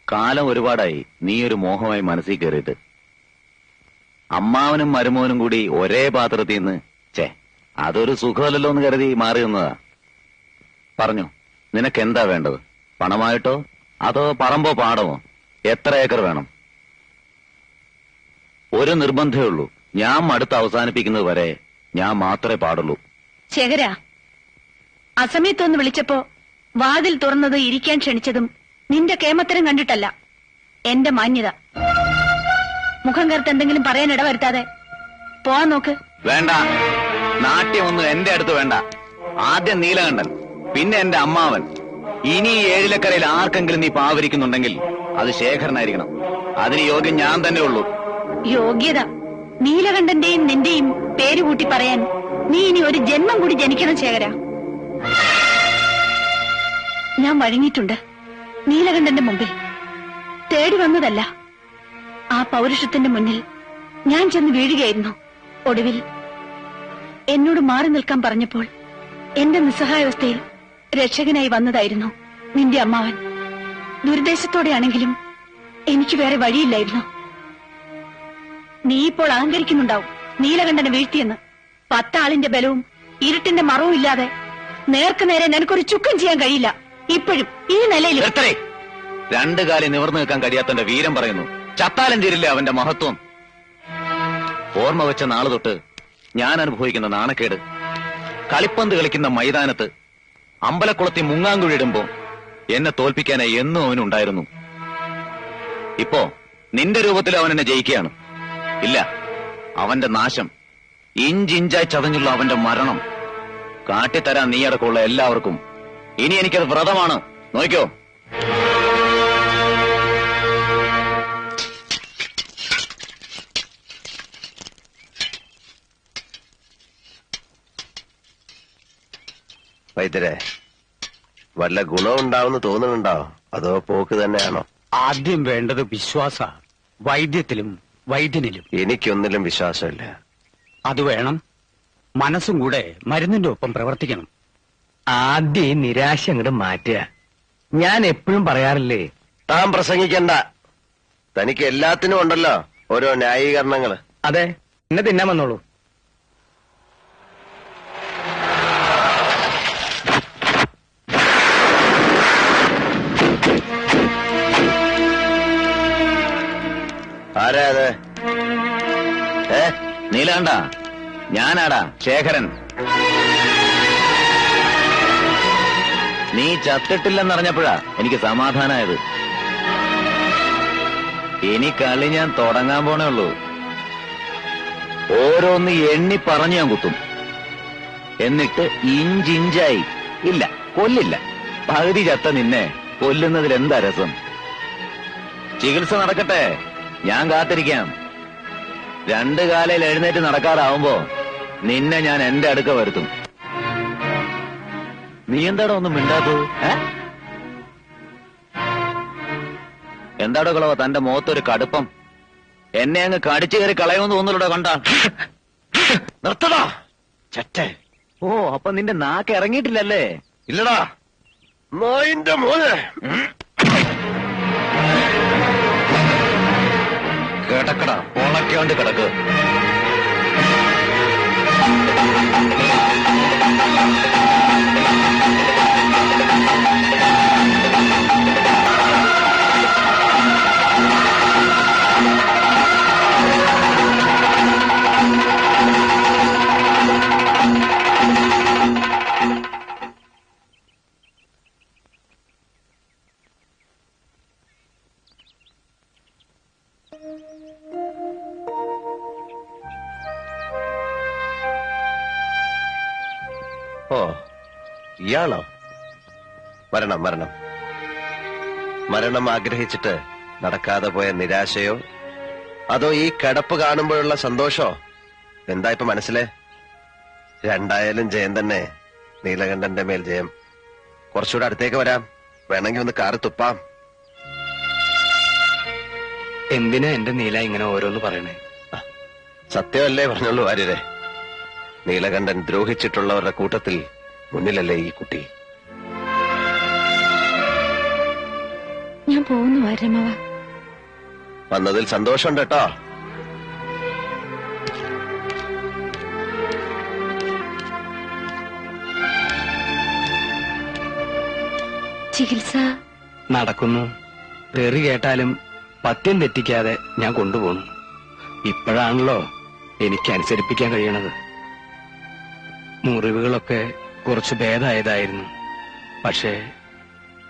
കാലം ഒരുപാടായി നീ ഒരു മോഹമായി മനസ്സിൽ കയറിയിട്ട്. അമ്മാവനും മരുമോനും കൂടി ഒരേ പാത്രത്തിൽ നിന്ന് അതൊരു സുഖമല്ലല്ലോ എന്ന് കരുതി മാറി നിന്നതാ. പറഞ്ഞു, നിനക്കെന്താ വേണ്ടത്? പണമായിട്ടോ അതോ പറമ്പോ പാടമോ? എത്ര ഏക്കർ വേണം? ഒരു നിർബന്ധമേ ഉള്ളൂ, ഞാൻ മടുത്ത് അവസാനിപ്പിക്കുന്നത് വരെ ഞാൻ മാത്രമേ പാടുള്ളൂ. ശേഖര, അസമയത്തൊന്ന് വിളിച്ചപ്പോ വാതിൽ തുറന്നത് ഇരിക്കാൻ ക്ഷണിച്ചതും നിന്റെ കേമത്തരം കണ്ടിട്ടല്ല, എന്റെ മാന്യത. മുഖം കറുത്ത് എന്തെങ്കിലും പറയാൻ ഇടവരുത്താതെ പോവാൻ നോക്ക്. വേണ്ട, നാട്യമൊന്നും എന്റെ അടുത്ത് വേണ്ട. ആദ്യം നീലകണ്ഠൻ, പിന്നെ എന്റെ അമ്മാവൻ. ഇനി ഈ ഏഴിലക്കരയിൽ ആർക്കെങ്കിലും നീ പാവരിക്കുന്നുണ്ടെങ്കിൽ അത് ശേഖരനായിരിക്കണം. അതിന് യോഗ്യം ഞാൻ തന്നെ ഉള്ളൂ. യോഗ്യത? നീലകണ്ഠന്റെയും നിന്റെയും പേര് കൂട്ടി പറയാൻ നീ ഇനി ഒരു ജന്മം കൂടി ജനിക്കണം ശേഖര. ഞാൻ വഴങ്ങിയിട്ടുണ്ട് നീലകണ്ഠന്റെ മുമ്പിൽ. തേടി വന്നതല്ല, ആ പൗരുഷത്തിന്റെ മുന്നിൽ ഞാൻ ചെന്ന് വീഴുകയായിരുന്നു. ഒടുവിൽ എന്നോട് മാറി നിൽക്കാൻ പറഞ്ഞപ്പോൾ എന്റെ നിസ്സഹായാവസ്ഥയിൽ രക്ഷകനായി വന്നതായിരുന്നു നിന്റെ അമ്മാവൻ. ദുരുദ്ദേശത്തോടെയാണെങ്കിലും എനിക്ക് വേറെ വഴിയില്ലായിരുന്നു. നീ ഇപ്പോൾ അഹങ്കരിക്കുന്നുണ്ടാവും നീലകണ്ഠനെ വീഴ്ത്തിയെന്ന്. 10 ആളിന്റെ ബലവും ഇരുട്ടിന്റെ മറവും ഇല്ലാതെ നേർക്ക് നേരെ നിനക്കൊരു ചുക്കം ചെയ്യാൻ കഴിയില്ല. ഇപ്പോഴും ഈ നിലയിൽ 2 കാലി നിവർന്നു നിൽക്കാൻ കഴിയാത്തന്റെ വീരം പറയുന്നു. ചത്താലം ചേരില്ല അവന്റെ മഹത്വം. ഓർമ്മ വെച്ച നാള് തൊട്ട് ഞാൻ അനുഭവിക്കുന്ന നാണക്കേട്. കളിപ്പന്ത് കളിക്കുന്ന മൈതാനത്ത് അമ്പലക്കുളത്തിൽ മുങ്ങാങ്കുഴിയിടുമ്പോ എന്നെ തോൽപ്പിക്കാനായി എന്നും അവനുണ്ടായിരുന്നു. ഇപ്പോ നിന്റെ രൂപത്തിൽ അവൻ എന്നെ ജയിക്കുകയാണ്. ഇല്ല, അവന്റെ നാശം, ഇഞ്ചിഞ്ചായി ചതഞ്ഞുള്ള അവന്റെ മരണം കാട്ടിത്തരാൻ നീ അടക്കമുള്ള എല്ലാവർക്കും. ഇനി എനിക്കത് വ്രതമാണ്. നോക്കിക്കോ. വൈദ്യരെ, വല്ല ഗുണമുണ്ടാവുമെന്ന് തോന്നുന്നുണ്ടോ, അതോ പോക്ക് തന്നെയാണോ? ആദ്യം വേണ്ടത് വിശ്വാസ. വൈദ്യത്തിലും വൈദ്യനിലും. എനിക്കൊന്നിലും വിശ്വാസമില്ല. അത് വേണം. മനസ്സും കൂടെ മരുന്നിന്റെ ഒപ്പം പ്രവർത്തിക്കണം. ആദ്യം ഈ നിരാശ അങ്ങോട്ട് മാറ്റുക. ഞാൻ എപ്പോഴും പറയാറില്ലേ, താൻ പ്രസംഗിക്കണ്ട. തനിക്ക് എല്ലാത്തിനും ഉണ്ടല്ലോ ഓരോ ന്യായീകരണങ്ങള്. അതെ, എന്നെ തിന്നാൻ വന്നോളൂ. ആരാ അത്? നീലാണ്ട, ഞാനാടാ ശേഖരൻ. നീ ചത്തിട്ടില്ലെന്നറിഞ്ഞപ്പോഴാ എനിക്ക് സമാധാനായത്. ഇനി കളി ഞാൻ തുടങ്ങാൻ പോണേ ഉള്ളൂ. ഓരോന്ന് എണ്ണി പറഞ്ഞു ഞാൻ കുത്തും. എന്നിട്ട് ഇഞ്ചിഞ്ചായി. ഇല്ല, കൊല്ലില്ല. പകുതി ചത്ത നിന്നെ കൊല്ലുന്നതിൽ എന്താ രസം? ചികിത്സ നടക്കട്ടെ, ഞാൻ കാത്തിരിക്കാം. 2 കാലയിൽ എഴുന്നേറ്റ് നടക്കാറാവുമ്പോ നിന്നെ ഞാൻ എന്റെ അടുക്ക വരുത്തും. നീ എന്താടോ ഒന്നും മിണ്ടാത്തത്? എന്താടോ കളവ തന്റെ മുഖത്തൊരു കടുപ്പം? എന്നെ അങ്ങ് കടിച്ചു കയറി കളയുമെന്ന് തോന്നുന്നുണ്ടോ? കണ്ട നിർത്തടാ ചറ്റേ. ഓ, അപ്പൊ നിന്റെ നാക്ക് ഇറങ്ങിയിട്ടില്ലല്ലേ? ഇല്ലടാ നായിന്റെ മോനെ. കേട്ടക്കടാ, ഓണക്കാണ്ട് കിടക്ക്. ഓ, ഇയാളോ? മരണം മരണം മരണം ആഗ്രഹിച്ചിട്ട് നടക്കാതെ പോയ നിരാശയോ അതോ ഈ കിടപ്പ് കാണുമ്പോഴുള്ള സന്തോഷോ? എന്താ ഇപ്പൊ മനസ്സിലെ? രണ്ടായാലും ജയം തന്നെ. നീലകണ്ഠന്റെ മേൽ ജയം. കുറച്ചുകൂടെ അടുത്തേക്ക് വരാം, വേണമെങ്കിൽ ഒന്ന് കാറ് തുപ്പാം. എന്തിനാ എന്റെ നീല ഇങ്ങനെ ഓരോന്ന് പറയണേ? സത്യമല്ലേ പറഞ്ഞുള്ളൂ ആര്യരെ. നീലകണ്ഠൻ ദ്രോഹിച്ചിട്ടുള്ളവരുടെ കൂട്ടത്തിൽ മുന്നിലല്ലേ ഈ കുട്ടി? ഞാൻ പോകുന്നു വാരമാവ. വന്നതിൽ സന്തോഷമുണ്ട് കേട്ടോ. ചികിത്സ നടക്കുന്നു. തെറി കേട്ടാലും പത്യം തെറ്റിക്കാതെ ഞാൻ കൊണ്ടുപോകുന്നു. ഇപ്പോഴാണല്ലോ എനിക്ക് അനുസരിപ്പിക്കാൻ കഴിയണത്. മുറിവുകളൊക്കെ കുറച്ച് ഭേദമായതായിരുന്നു. പക്ഷേ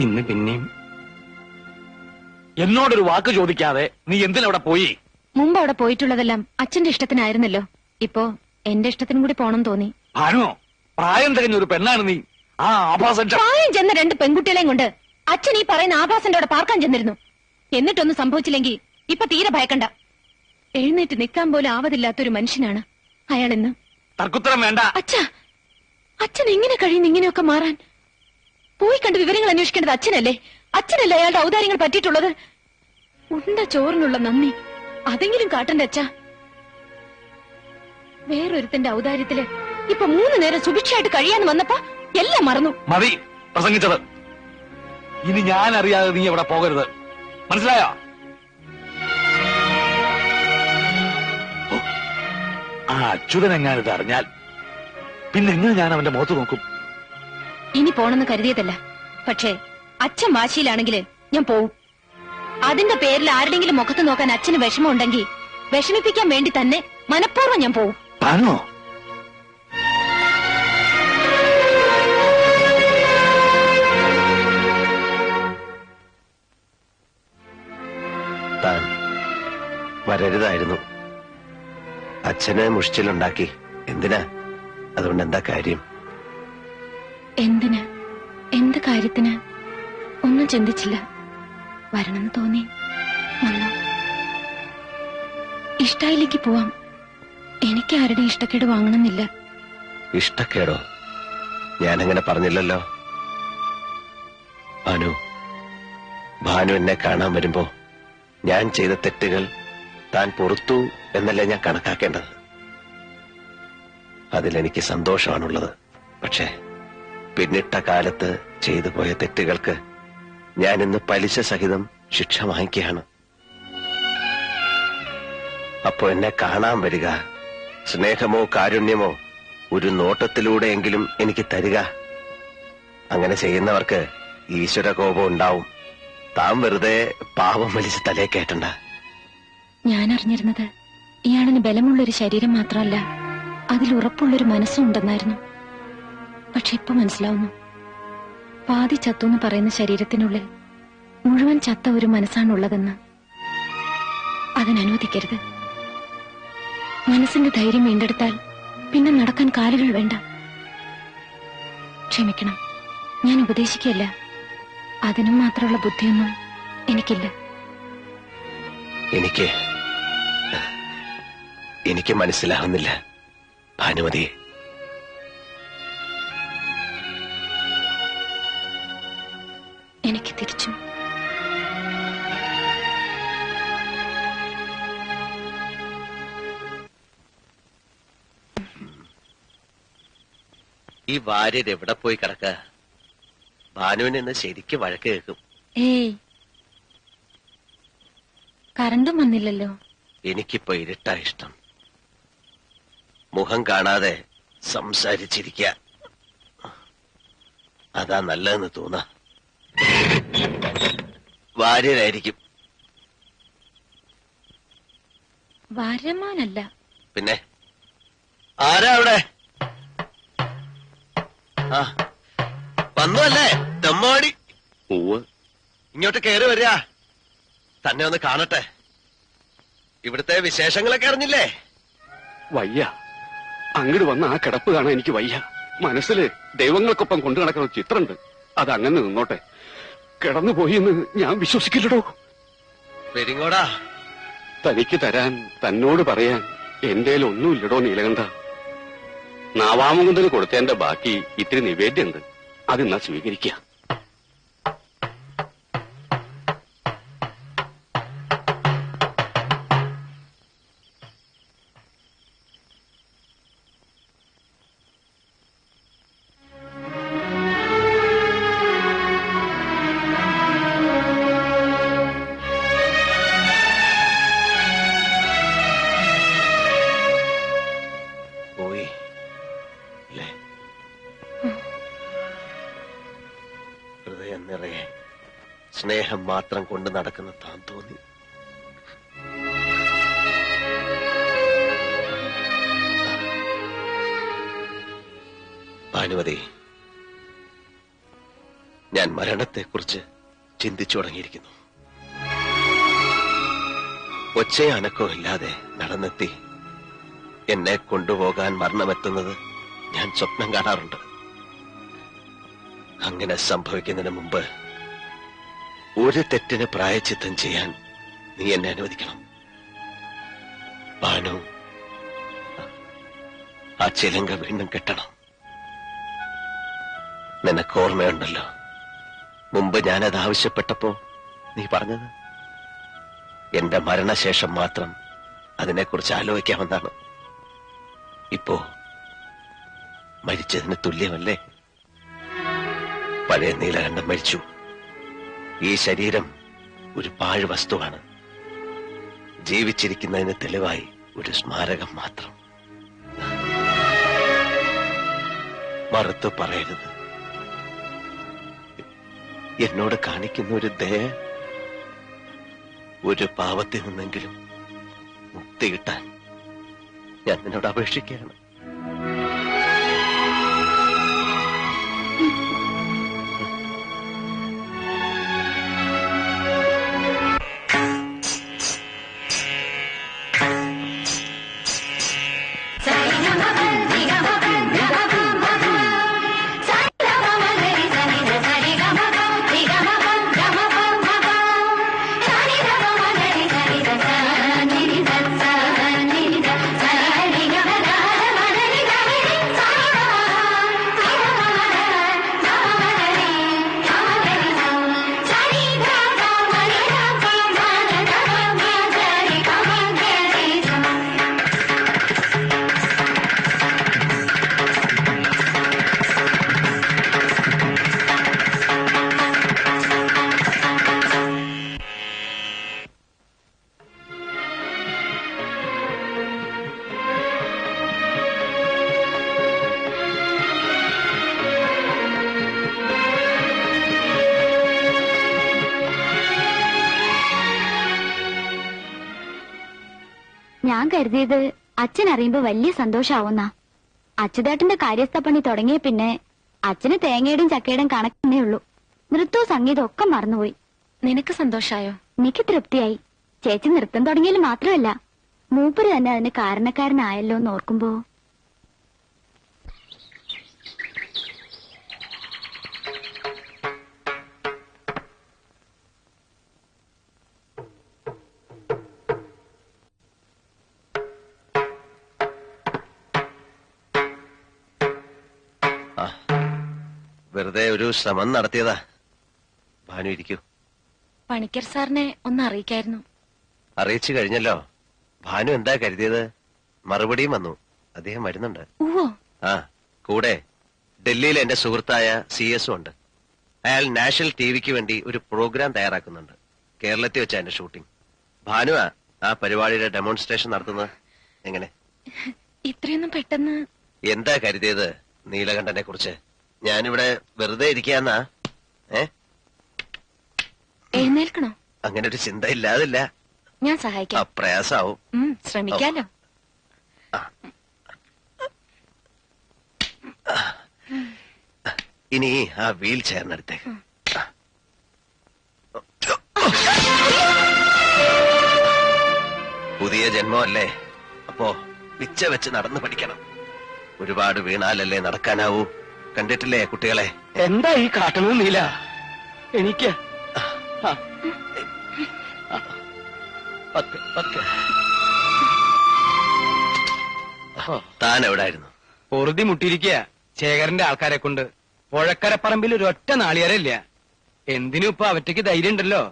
ഇന്ന് പിന്നെയും. എന്നോടൊരു വാക്ക് ചോദിക്കാതെ നീ എന്തിനവിടെ പോയി? മുമ്പ് അവിടെ പോയിട്ടുള്ളതെല്ലാം അച്ഛന്റെ ഇഷ്ടത്തിനായിരുന്നല്ലോ. ഇപ്പോ എന്റെ ഇഷ്ടത്തിനും കൂടി പോണം തോന്നി. ഭാനോ, പ്രായം തികഞ്ഞ ഒരു പെണ്ണാണ് നീ. ആ ആഭാസൻ പ്രായം ചെന്ന 2 പെൺകുട്ടികളെയും കൊണ്ട് അച്ഛൻ ഈ പറയുന്ന ആഭാസന്റെ അവിടെ പാർക്കാൻ ചെന്നിരുന്നു. എന്നിട്ടൊന്നും സംഭവിച്ചില്ലെങ്കിൽ ഇപ്പൊ തീരെ ഭയക്കണ്ട. എഴുന്നേറ്റ് നിൽക്കാൻ പോലും ആവതില്ലാത്തൊരു മനുഷ്യനാണ് അയാൾ ഇന്ന്. തർക്കുത്തരം വേണ്ട. അച്ഛൻ എങ്ങനെ കഴിയുന്നു ഇങ്ങനെയൊക്കെ മാറാൻ? പോയി കണ്ട് വിവരങ്ങൾ അന്വേഷിക്കേണ്ടത് അച്ഛനല്ലേ? അച്ഛനല്ലേ അയാളുടെ ഔദാര്യങ്ങൾ പറ്റിയിട്ടുള്ളത്? ഉണ്ട ചോറിനുള്ള നന്ദി അതെങ്കിലും കാട്ടണ്ട അച്ഛാ. വേറൊരുത്തന്റെ ഔദാര്യത്തില് ഇപ്പൊ 3 നേരം സുഭിക്ഷയായിട്ട് കഴിയാന്ന് വന്നപ്പോ എല്ലാം മറന്നു. മതി പ്രസംഗിച്ചത്. ഇനി ഞാൻ അറിയാതെ നീ എവിടെ പോകരുത്, മനസ്സിലായോ? ആ അച്യുതൻ എങ്ങാനിത് അറിഞ്ഞാൽ പിന്നെ എങ്ങനെ ഞാൻ അവന്റെ മുഖത്ത് നോക്കും? ഇനി പോണെന്ന് കരുതിയതല്ല. പക്ഷേ അച്ഛൻ വാശിയിലാണെങ്കിൽ ഞാൻ പോവും. അതിന്റെ പേരിൽ ആരുടെങ്കിലും മുഖത്ത് നോക്കാൻ അച്ഛന് വിഷമമുണ്ടെങ്കിൽ വിഷമിപ്പിക്കാൻ വേണ്ടി തന്നെ മനഃപൂർവ്വം ഞാൻ പോവും. താനോ? താൻ വരരുതായിരുന്നു. അച്ഛനെ മുഷിച്ചിലുണ്ടാക്കി. എന്തിനാ? അതുകൊണ്ട് എന്താ കാര്യം? എന്തിന്? എന്ത് കാര്യത്തിന്? ഒന്നും ചിന്തിച്ചില്ല. വരണമെന്ന് തോന്നി വന്നു. ഇഷ്ടായിലേക്ക് പോവാം. എനിക്ക് ആരുടെ ഇഷ്ടക്കേട് വാങ്ങണമെന്നില്ല. ഇഷ്ടക്കേടോ? ഞാനങ്ങനെ പറഞ്ഞില്ലല്ലോ. ഭാനു എന്നെ കാണാൻ വരുമ്പോ ഞാൻ ചെയ്ത തെറ്റുകൾ താൻ പൊറുത്തു എന്നല്ലേ ഞാൻ കണക്കാക്കേണ്ടത്. അതിലെനിക്ക് സന്തോഷമാണുള്ളത്. പക്ഷേ പിന്നിട്ട കാലത്ത് ചെയ്തു പോയ തെറ്റുകൾക്ക് ഞാൻ ഇന്ന് പലിശ സഹിതം ശിക്ഷ വാങ്ങിക്കുകയാണ്. അപ്പോ എന്നെ കാണാൻ വരിക, സ്നേഹമോ കാരുണ്യമോ ഒരു നോട്ടത്തിലൂടെയെങ്കിലും എനിക്ക് തരിക. അങ്ങനെ ചെയ്യുന്നവർക്ക് ഈശ്വര കോപം ഉണ്ടാവും. താൻ വെറുതെ പാവം വലിച്ച് തലേ കേട്ടണ്ട. ഞാൻ അറിഞ്ഞിരുന്നത് ഇയാളിന് ബലമുള്ളൊരു ശരീരം മാത്രമല്ല, അതിൽ ഉറപ്പുള്ളൊരു മനസ്സും ഉണ്ടെന്നായിരുന്നു. പക്ഷെ ഇപ്പൊ മനസ്സിലാവുന്നു, പാതി ചത്തു എന്ന് പറയുന്ന ശരീരത്തിനുള്ളിൽ മുഴുവൻ ചത്ത ഒരു മനസ്സാണുള്ളതെന്ന്. അതിനനുവദിക്കരുത്. മനസ്സിന്റെ ധൈര്യം വീണ്ടെടുത്താൽ പിന്നെ നടക്കാൻ കാലുകൾ വേണ്ട. ക്ഷമിക്കണം, ഞാൻ ഉപദേശിക്കല്ല. അതിനും മാത്രമുള്ള ബുദ്ധിയൊന്നും എനിക്കില്ല. എനിക്ക് മനസ്സിലാവുന്നില്ല ഭാനുമതി. എനിക്ക് തിരിച്ചും ഈ വാര്യർ എവിടെ പോയി കിടക്ക? ഭാനുവിന് ഇന്ന് ശരിക്ക് വഴക്ക് കേൾക്കും. ഏയ്, കറണ്ടും വന്നില്ലല്ലോ. എനിക്കിപ്പോ ഇരുട്ടാ ഇഷ്ടം. മുഖം കാണാതെ സംസാരിച്ചിരിക്ക, അതാ നല്ലതെന്ന് തോന്നാ. വാര്യരായിരിക്കും. വാര്യമാനല്ല. പിന്നെ ആരാ അവിടെ? ആ വന്നു അല്ലേ തെമ്മാടി? ഇങ്ങോട്ട് കയറി വരിക. തന്നെ ഒന്ന് കാണട്ടെ. ഇവിടുത്തെ വിശേഷങ്ങളൊക്കെ അറിഞ്ഞില്ലേ? വയ്യ, അങ്ങോട്ട് വന്ന ആ കിടപ്പ് കാണാൻ എനിക്ക് വയ്യ. മനസ്സില് ദൈവങ്ങൾക്കൊപ്പം കൊണ്ടു നടക്കുന്ന ചിത്രമുണ്ട്. അതങ്ങനെ നിന്നോട്ടെ. കിടന്നുപോയി എന്ന് ഞാൻ വിശ്വസിക്കില്ലടോ. പെരിങ്ങോടാ, തനിക്ക് തരാൻ, തന്നോട് പറയാൻ എന്റെ ഒന്നുമില്ലടോ നീലകണ്ഠ. നാവാമുകുന്ദന് കൊടുത്തതിന്റെ ബാക്കി ഇത്തിരി നിവേദ്യമുണ്ട്. അതിന്നാ സ്വീകരിക്കുക. സ്നേഹം മാത്രം കൊണ്ട് നടക്കുന്ന താൻ തോന്നി. ഭാനുമതി, ഞാൻ മരണത്തെക്കുറിച്ച് ചിന്തിച്ചു തുടങ്ങിയിരിക്കുന്നു. ഒച്ചയും അനക്കവും ഇല്ലാതെ നടന്നെത്തി എന്നെ കൊണ്ടുപോകാൻ മരണമെത്തുന്നത് ഞാൻ സ്വപ്നം കാണാറുണ്ട്. അങ്ങനെ സംഭവിക്കുന്നതിന് മുമ്പ് ഒരു തെറ്റിന് പ്രായച്ചിത്തം ചെയ്യാൻ നീ എന്നെ അനുവദിക്കണം. ഭാനു, ആ ചിലങ്ക വീണ്ടും കെട്ടണം. നിനക്ക് ഓർമ്മയുണ്ടല്ലോ, മുമ്പ് ഞാനത് ആവശ്യപ്പെട്ടപ്പോ നീ പറഞ്ഞത് എന്റെ മരണശേഷം മാത്രം അതിനെക്കുറിച്ച് ആലോചിക്കാമെന്നാണ്. ഇപ്പോ മരിച്ചതിന് തുല്യമല്ലേ? പഴയ നീലകണ്ഠൻ മരിച്ചു. ഈ ശരീരം ഒരു പാഴ് വസ്തുവാണ്. ജീവിച്ചിരിക്കുന്നതിന് തെളിവായി ഒരു സ്മാരകം മാത്രം. മറുത്തു പറയരുത്. എന്നോട് കാണിക്കുന്ന ഒരു ദയ, ഒരു പാവത്തിൽ നിന്നെങ്കിലും മുക്തി കിട്ടാൻ ഞാൻ നിന്നോട് അപേക്ഷിക്കുകയാണ്. ഞാൻ കരുതിയത് അച്ഛൻ അറിയുമ്പോ വലിയ സന്തോഷാവുന്ന. അച്യുതേട്ടന്റെ കാര്യസ്ഥപ്പണി തുടങ്ങിയ പിന്നെ അച്ഛന് തേങ്ങയുടെയും ചക്കയുടെയും കണക്കേ ഉള്ളൂ. നൃത്തവും സംഗീതവും ഒക്കെ മറന്നുപോയി. നിനക്ക് സന്തോഷായോ? എനിക്ക് തൃപ്തിയായി. ചേച്ചി നൃത്തം തുടങ്ങിയാൽ മാത്രമല്ല, മൂപ്പര് തന്നെ അതിന് കാരണക്കാരനായല്ലോ എന്ന് ഓർക്കുമ്പോ. വെറുതെ ഒരു ശ്രമം നടത്തിയതാ. ഭാനു, ഇരിക്കൂ. പണിക്കർ സാറിനെ ഒന്ന് അറിയിക്കായിരുന്നു. അറിയിച്ചു കഴിഞ്ഞല്ലോ. ഭാനു എന്താ കരുതിയത്? മറുപടിയും വന്നു. അദ്ദേഹം വരുന്നുണ്ട്. ഓ, ആ, കൂടെ ഡൽഹിയിൽ എന്റെ സുഹൃത്തായ CS ഉണ്ട്. അയാൾ നാഷണൽ TVക്ക് വേണ്ടി ഒരു പ്രോഗ്രാം തയ്യാറാക്കുന്നുണ്ട്. കേരളത്തിൽ വെച്ച എന്റെ ഷൂട്ടിംഗ്. ഭാനുവാ ആ പരിപാടിയുടെ ഡെമോൺസ്ട്രേഷൻ നടത്തുന്നത്. എങ്ങനെ? ഇത്രയൊന്നും പെട്ടെന്ന്. എന്താ കരുതിയത് നീലകണ്ഠനെ കുറിച്ച്? ഞാനിവിടെ വെറുതെ ഇരിക്കാന്നാ? എഴുന്നേൽക്കണോ? അങ്ങനെ ഒരു ചിന്ത ഇല്ലാതില്ല. ഞാൻ സഹായിക്കാം. പ്രയാസാവും. ശ്രമിക്കാലോ. ഇനി ആ വീൽ ചെയറിനടുത്തേക്ക്. പുതിയ ജന്മമല്ലേ, അപ്പോ പിച്ച വെച്ച് നടന്നു പഠിക്കണം. ഒരുപാട് വീണാലല്ലേ നടക്കാനാവൂ. കണ്ടിട്ടില്ലേ കുട്ടികളെ? എന്താ ഈ കാട്ടണത് നീല? എനിക്ക് താൻ എവിടായിരുന്നു? പൊറുതി മുട്ടിയിരിക്കുക ശേഖരന്റെ ആൾക്കാരെ കൊണ്ട്. പുഴക്കരപ്പറമ്പിൽ ഒരൊറ്റ നാളികേരമില്ല. എന്തിനും ഇപ്പൊ അവറ്റയ്ക്ക് ധൈര്യം ഉണ്ടല്ലോ.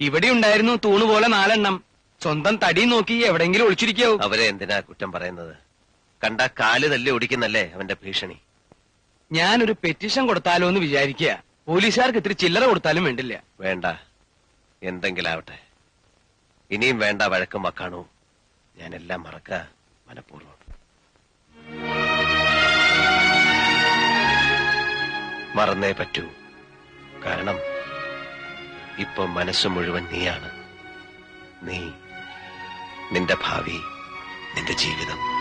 ഇവിടെ ഉണ്ടായിരുന്നു തൂണുപോലെ 4 എണ്ണം. സ്വന്തം തടി നോക്കി എവിടെങ്കിലും ഒളിച്ചിരിക്കാവൂ. അവരെ എന്തിനാ കുറ്റം പറയുന്നത്? കണ്ട കാല് തല്ലി ഓടിക്കുന്നല്ലേ അവന്റെ ഭീഷണി. ഞാനൊരു പെറ്റീഷൻ കൊടുത്താലോ എന്ന് വിചാരിക്കുക. പോലീസുകാർക്ക് ഇത്തിരി ചില്ലറ കൊടുത്താലും വേണ്ടില്ല. വേണ്ട, എന്തെങ്കിലും ആവട്ടെ. ഇനിയും വേണ്ട വഴക്കും വക്കാണോ. ഞാനെല്ലാം മറക്ക മനഃപൂർവ്വം. മറന്നേ പറ്റൂ. കാരണം ഇപ്പൊ മനസ്സ് മുഴുവൻ നീയാണ്. നീ, നിന്റെ ഭാവി, നിന്റെ ജീവിതം.